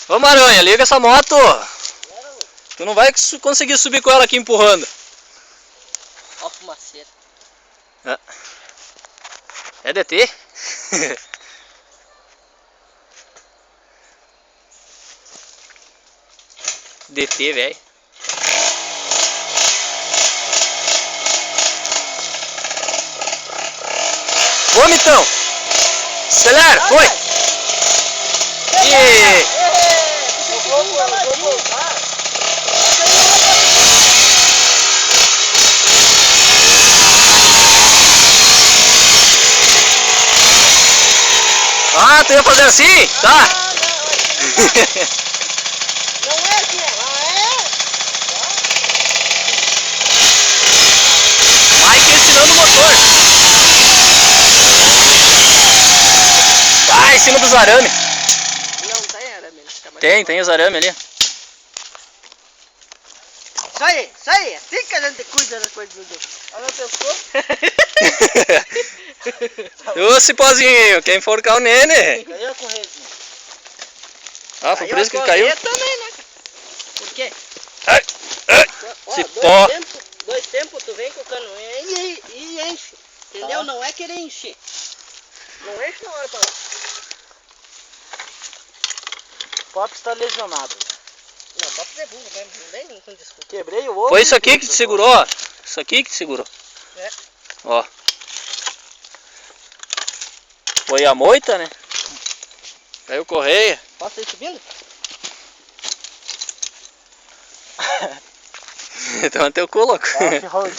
Ô Maranha, liga essa moto! Tu não vai conseguir subir com ela aqui empurrando. Ó a fumaceira. É DT? DT, velho. Vamos então! Acelera, foi! E... Eu vou voltar. Ah, tu ia fazer assim? Tá! Não é assim, Mike ensinando o motor. Ah, em cima dos arame. Não, tem arame. Tem os arame ali. Isso aí, assim que a gente cuida das coisas do Deus. Olha o pescoço. Ô Cipózinho, quer enforcar o Nene? Caiu a corrente. Ah, foi por isso que ele caiu? Também, né? Por quê? Ai, Ó, Cipó. dois tempos tu vem com o cano e enche. Entendeu? Não é querer encher. Não enche na hora pra lá. O Pop está lesionado. Não, pode ser burro mesmo, não tem nem com desculpa. Quebrei o ovo. Foi isso aqui que te segurou, ó. Isso aqui que te segurou. É. Ó. Foi a moita, né? Caiu correia. Posso ir subindo? Então até o cu, louco. Off-road.